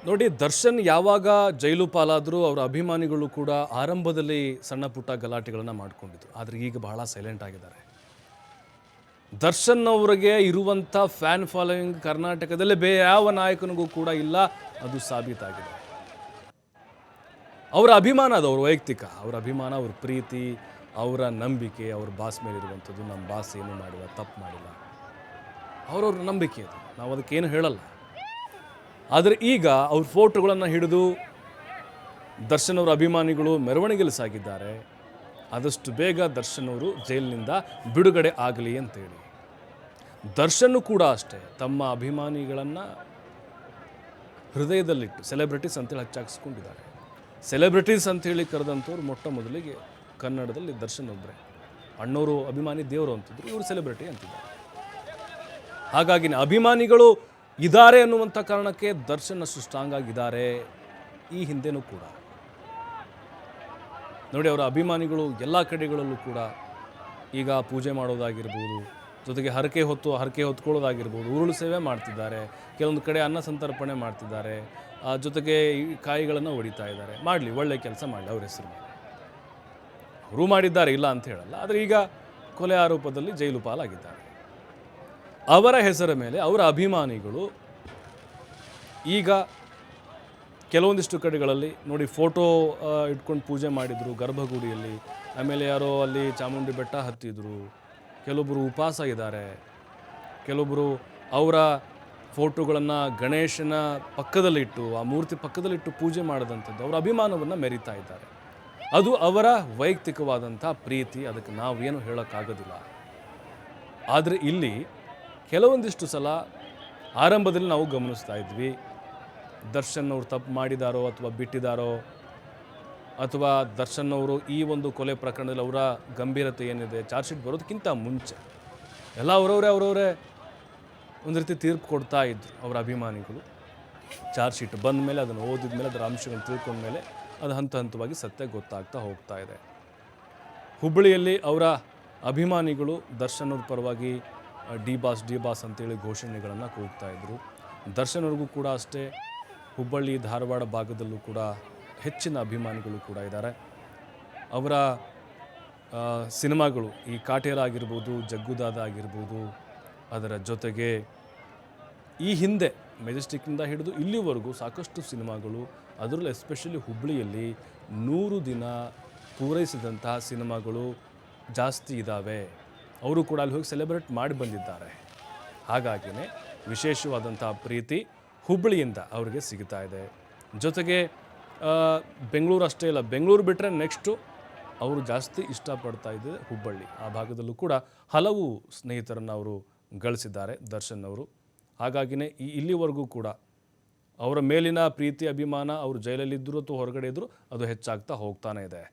ನೋಡಿ, ದರ್ಶನ್ ಯಾವಾಗ ಜೈಲು ಪಾಲಾದರೂ ಅವರ ಅಭಿಮಾನಿಗಳು ಕೂಡ ಆರಂಭದಲ್ಲಿ ಸಣ್ಣ ಪುಟ್ಟ ಗಲಾಟೆಗಳನ್ನು ಮಾಡಿಕೊಂಡಿದ್ರು. ಆದರೆ ಈಗ ಬಹಳ ಸೈಲೆಂಟ್ ಆಗಿದ್ದಾರೆ. ದರ್ಶನ್ ಅವರಿಗೆ ಇರುವಂಥ ಫ್ಯಾನ್ ಫಾಲೋಯಿಂಗ್ ಕರ್ನಾಟಕದಲ್ಲಿ ಯಾವ ನಾಯಕನಿಗೂ ಕೂಡ ಇಲ್ಲ, ಅದು ಸಾಬೀತಾಗಿದೆ. ಅವರ ಅಭಿಮಾನ ಅದು, ಅವ್ರ ವೈಯಕ್ತಿಕ ಅವರ ಅಭಿಮಾನ, ಅವ್ರ ಪ್ರೀತಿ, ಅವರ ನಂಬಿಕೆ, ಅವ್ರ ಬಾಸ್ ಮೇಲಿರುವಂಥದ್ದು. ನಮ್ಮ ಬಾಸ್ ಏನು ಮಾಡಿಲ್ಲ, ತಪ್ಪು ಮಾಡಿಲ್ಲ, ಅವ್ರವ್ರ ನಂಬಿಕೆ ಅದು, ನಾವು ಅದಕ್ಕೇನು ಹೇಳಲ್ಲ. ಆದರೆ ಈಗ ಅವ್ರ ಫೋಟೋಗಳನ್ನು ಹಿಡಿದು ದರ್ಶನ್ ಅವರ ಅಭಿಮಾನಿಗಳು ಮೆರವಣಿಗೆಯಲ್ಲಿ ಸಾಗಿದ್ದಾರೆ. ಆದಷ್ಟು ಬೇಗ ದರ್ಶನ್ ಅವರು ಜೈಲಿನಿಂದ ಬಿಡುಗಡೆ ಆಗಲಿ ಅಂತೇಳಿ. ದರ್ಶನ್ ಕೂಡ ಅಷ್ಟೇ ತಮ್ಮ ಅಭಿಮಾನಿಗಳನ್ನು ಹೃದಯದಲ್ಲಿಟ್ಟು ಸೆಲೆಬ್ರಿಟೀಸ್ ಅಂತೇಳಿ ಹಚ್ಚಾಕಿಸ್ಕೊಂಡಿದ್ದಾರೆ. ಸೆಲೆಬ್ರಿಟೀಸ್ ಅಂತೇಳಿ ಕರೆದಂಥವ್ರು ಮೊಟ್ಟ ಮೊದಲಿಗೆ ಕನ್ನಡದಲ್ಲಿ ದರ್ಶನ್ ಒಬ್ಬರೇ. ಅಣ್ಣವರು ಅಭಿಮಾನಿ ದೇವರು ಅಂತಿದ್ರು, ಇವರು ಸೆಲೆಬ್ರಿಟಿ ಅಂತಿದ್ದಾರೆ. ಹಾಗಾಗಿ ಅಭಿಮಾನಿಗಳು ಇದ್ದಾರೆ ಅನ್ನುವಂಥ ಕಾರಣಕ್ಕೆ ದರ್ಶನ್ ಅಷ್ಟು ಸ್ಟ್ರಾಂಗ್ ಆಗಿದ್ದಾರೆ. ಈ ಹಿಂದೆನೂ ಕೂಡ ನೋಡಿ, ಅವರ ಅಭಿಮಾನಿಗಳು ಎಲ್ಲ ಕಡೆಗಳಲ್ಲೂ ಕೂಡ ಈಗ ಪೂಜೆ ಮಾಡೋದಾಗಿರ್ಬೋದು, ಜೊತೆಗೆ ಹರಕೆ ಹೊತ್ಕೊಳ್ಳೋದಾಗಿರ್ಬೋದು, ಉರುಳು ಸೇವೆ ಮಾಡ್ತಿದ್ದಾರೆ, ಕೆಲವೊಂದು ಕಡೆ ಅನ್ನ ಸಂತರ್ಪಣೆ ಮಾಡ್ತಿದ್ದಾರೆ, ಜೊತೆಗೆ ಈ ಕಾಯಿಗಳನ್ನು ಹೊಡಿತಾ ಇದ್ದಾರೆ. ಮಾಡಲಿ, ಒಳ್ಳೆ ಕೆಲಸ ಮಾಡಲಿ, ಅವ್ರ ಹೆಸರು ಅವರು ಮಾಡಿದ್ದಾರೆ, ಇಲ್ಲ ಅಂತ ಹೇಳಲ್ಲ. ಆದರೆ ಈಗ ಕೊಲೆ ಆರೋಪದಲ್ಲಿ ಜೈಲು ಪಾಲಾಗಿದ್ದಾರೆ. ಅವರ ಹೆಸರ ಮೇಲೆ ಅವರ ಅಭಿಮಾನಿಗಳು ಈಗ ಕೆಲವೊಂದಿಷ್ಟು ಕಡೆಗಳಲ್ಲಿ ನೋಡಿ ಫೋಟೋ ಇಟ್ಕೊಂಡು ಪೂಜೆ ಮಾಡಿದರು ಗರ್ಭಗುಡಿಯಲ್ಲಿ. ಆಮೇಲೆ ಯಾರೋ ಅಲ್ಲಿ ಚಾಮುಂಡಿ ಬೆಟ್ಟ ಹತ್ತಿದ್ರು, ಕೆಲವೊಬ್ಬರು ಉಪವಾಸ ಇದ್ದಾರೆ, ಕೆಲವೊಬ್ಬರು ಅವರ ಫೋಟೋಗಳನ್ನು ಗಣೇಶನ ಪಕ್ಕದಲ್ಲಿಟ್ಟು, ಆ ಮೂರ್ತಿ ಪಕ್ಕದಲ್ಲಿಟ್ಟು ಪೂಜೆ ಮಾಡಿದಂಥದ್ದು ಅವರ ಅಭಿಮಾನವನ್ನು ಮೆರೀತಾ ಇದ್ದಾರೆ. ಅದು ಅವರ ವೈಯಕ್ತಿಕವಾದಂಥ ಪ್ರೀತಿ, ಅದಕ್ಕೆ ನಾವೇನು ಹೇಳೋಕ್ಕಾಗೋದಿಲ್ಲ. ಆದರೆ ಇಲ್ಲಿ ಕೆಲವೊಂದಿಷ್ಟು ಸಲ ಆರಂಭದಲ್ಲಿ ನಾವು ಗಮನಿಸ್ತಾ ಇದ್ವಿ, ದರ್ಶನ್ ಅವರು ತಪ್ಪು ಮಾಡಿದಾರೋ ಅಥವಾ ಬಿಟ್ಟಿದ್ದಾರೋ, ಅಥವಾ ದರ್ಶನ್ ಅವರು ಈ ಒಂದು ಕೊಲೆ ಪ್ರಕರಣದಲ್ಲಿ ಅವರ ಗಂಭೀರತೆ ಏನಿದೆ, ಚಾರ್ಜ್ ಶೀಟ್ ಬರೋದಕ್ಕಿಂತ ಮುಂಚೆ ಎಲ್ಲ ಅವರವರೇ ಒಂದು ರೀತಿ ತೀರ್ಪು ಕೊಡ್ತಾ ಇದ್ರು ಅವರ ಅಭಿಮಾನಿಗಳು. ಚಾರ್ಜ್ ಶೀಟ್ ಬಂದ ಮೇಲೆ, ಅದನ್ನು ಓದಿದ ಮೇಲೆ, ಅದರ ಅಂಶಗಳನ್ನು ತಿಳ್ಕೊಂಡ ಮೇಲೆ ಅದು ಹಂತ ಹಂತವಾಗಿ ಸತ್ಯ ಗೊತ್ತಾಗ್ತಾ ಹೋಗ್ತಾ ಇದೆ. ಹುಬ್ಬಳ್ಳಿಯಲ್ಲಿ ಅವರ ಅಭಿಮಾನಿಗಳು ದರ್ಶನ್ ಅವ್ರ ಪರವಾಗಿ ಡಿ ಬಾಸ್ ಅಂತೇಳಿ ಘೋಷಣೆಗಳನ್ನು ಕೂಗ್ತಾ ಇದ್ದರು. ದರ್ಶನ್ ಅವ್ರಿಗೂ ಕೂಡ ಅಷ್ಟೇ ಹುಬ್ಬಳ್ಳಿ ಧಾರವಾಡ ಭಾಗದಲ್ಲೂ ಕೂಡ ಹೆಚ್ಚಿನ ಅಭಿಮಾನಿಗಳು ಕೂಡ ಇದ್ದಾರೆ. ಅವರ ಸಿನಿಮಾಗಳು ಈ ಕಾಟೇರ ಆಗಿರ್ಬೋದು, ಜಗ್ಗುದಾದ ಆಗಿರ್ಬೋದು, ಅದರ ಜೊತೆಗೆ ಈ ಹಿಂದೆ ಮೆಜೆಸ್ಟಿಕ್ನಿಂದ ಹಿಡಿದು ಇಲ್ಲಿವರೆಗೂ ಸಾಕಷ್ಟು ಸಿನಿಮಾಗಳು, ಅದರಲ್ಲೂ ಎಸ್ಪೆಷಲಿ ಹುಬ್ಬಳ್ಳಿಯಲ್ಲಿ 100 ದಿನ ಪೂರೈಸಿದಂತಹ ಸಿನಿಮಾಗಳು ಜಾಸ್ತಿ ಇದ್ದಾವೆ. ಅವರು ಕೂಡ ಅಲ್ಲಿ ಹೋಗಿ ಸೆಲೆಬ್ರೇಟ್ ಮಾಡಿ ಬಂದಿದ್ದಾರೆ. ಹಾಗಾಗಿಯೇ ವಿಶೇಷವಾದಂಥ ಪ್ರೀತಿ ಹುಬ್ಬಳ್ಳಿಯಿಂದ ಅವರಿಗೆ ಸಿಗ್ತಾ ಇದೆ. ಜೊತೆಗೆ ಬೆಂಗಳೂರು ಅಷ್ಟೇ ಇಲ್ಲ, ಬೆಂಗಳೂರು ಬಿಟ್ಟರೆ ನೆಕ್ಸ್ಟು ಅವರು ಜಾಸ್ತಿ ಇಷ್ಟಪಡ್ತಾ ಇದ್ದರೆ ಹುಬ್ಬಳ್ಳಿ. ಆ ಭಾಗದಲ್ಲೂ ಕೂಡ ಹಲವು ಸ್ನೇಹಿತರನ್ನು ಅವರು ಗಳಿಸಿದ್ದಾರೆ ದರ್ಶನ್ ಅವರು. ಹಾಗಾಗಿಯೇ ಇಲ್ಲಿವರೆಗೂ ಕೂಡ ಅವರ ಮೇಲಿನ ಪ್ರೀತಿ ಅಭಿಮಾನ, ಅವರು ಜೈಲಲ್ಲಿದ್ದರೂ ಅಥವಾ ಹೊರಗಡೆ ಇದ್ದರೂ ಅದು ಹೆಚ್ಚಾಗ್ತಾ ಹೋಗ್ತಾನೆ ಇದೆ.